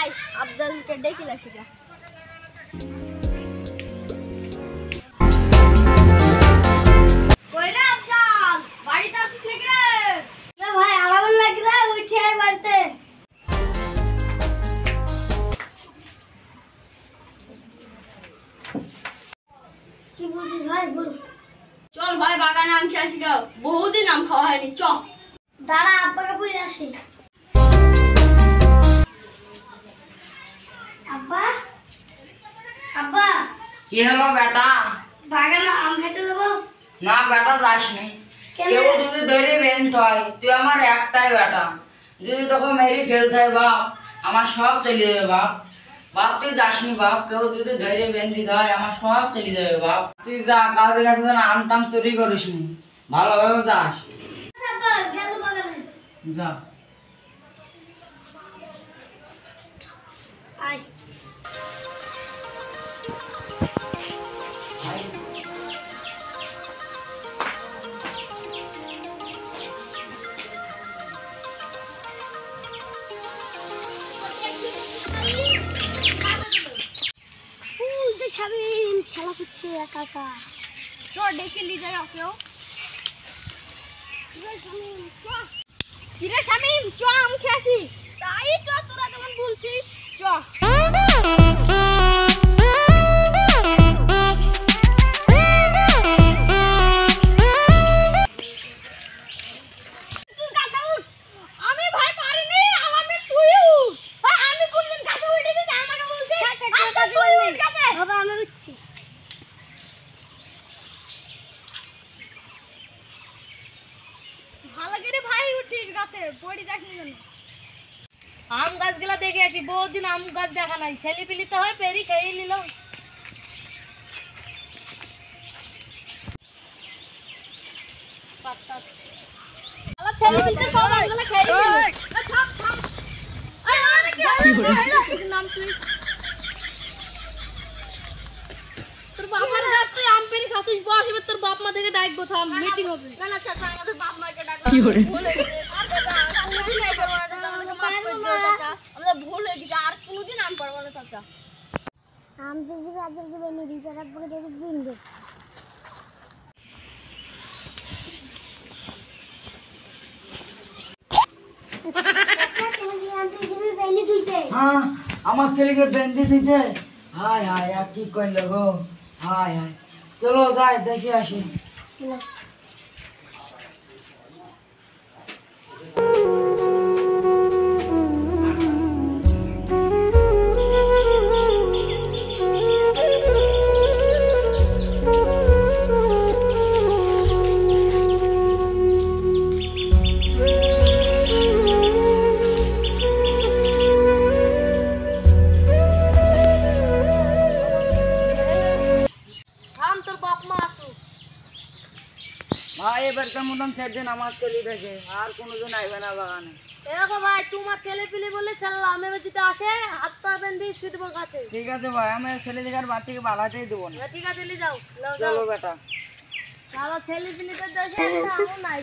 যাই আফজালকে ডেকে আসি যা। কইরা আফজাল বাড়িতে আছিস নাকি রে? না ভাই আলামন লাগি রে, উঠে আয় বাড়িতে। কি বলছিস ভাই বল। চল ভাই বাগানে আম খেয়ে আসি গা, বহুদিন আম খাওয়া হয়নি। চল দাঁড়া আব্বাকে বলে আসি। আব্বা আব্বা কি হলো বেটা? বাগানে আম খেতে দেবো না বেটা যাস নি। কেউ যদি ধরে বেঁধতে হয়, তুই আমার একটাই বেটা, যদি তোকে মেরে ফেলতে হয় বাপ আমার সব চলে যাবে বাপ। বাপ তুই যাস নি বাপ, কেউ যদি ধরে বেঁধতে হয় আমার সব চলে যাবে বাপ। তুই যা, কারোর কাছে যেন আম টাম চুরি করিস নি, ভালোভাবে যাস। যা খেলা করছে একা একা। চল ডেকে নিয়ে যাই ওকেও। কিরে শামিম চ আম খেয়ে আসি। তাই চ, তোরা যেমন বলছিস চ। আমি ভাই পারিনি, আমি তুই উঠ। আমি কোনদিন গাছে উঠেছি আমাকে বলছিস? বাবা আমি উঠছি। ভালো করে ভাই উঠিস গাছে, পড়ি যাস না জানো। আম গাছগুলা দেখে আসি, বহুদিন আম গাছ দেখা নাই। ছেলে পিলিতে হয় পেরি খেয়ে নিল। ছেলে পিলিতে সব আমগুলা খেয়ে নিল। নাম তুই তোর বাবার কাছ থেকে আম পেরি খাচ্ছিস, বস এবার তোর বাপ মা থেকে ডাকবো, থাম মিটিং হবে। না না চাচা আমাদের বাপ মাকে ডাকো। কি করে ভুলে গেছে কোনদিন এই করব না চাচা, আমাদের মাফ করে দিও চাচা, আমরা ভুলে গেছি আর কোনদিন আম পারবো না চাচা। আম বেশি রাতের করে নিবি চাচা, পরে দেখি বিন্দু। হ্যাঁ আমার ছেলেকে বেঁধে দিয়েছে। হায় হায় আর কি করলো গো, হায় হায়। চলো যাই দেখে আসি। থাম, তোর বাপ মা আসুক। ভাই এবারকার মতন সেদিন আমার চলে গেছে, আর কোনোদিন আইবে না বাগানে। এরকম ভাই তোমার ছেলে পিলি বলে ছাড়লাম, এবার যদি আসে হাত পা বেঁধে শুয়ে দেবো গাছে। ঠিক আছে ভাই, আমি ছেলে দিকে আর বাচ্চাকে বালাতেই দেবো না। ঠিক আছে নিয়ে যাও, যাও চলো বেটা। ছেলে পিলিতে দেখে নাই।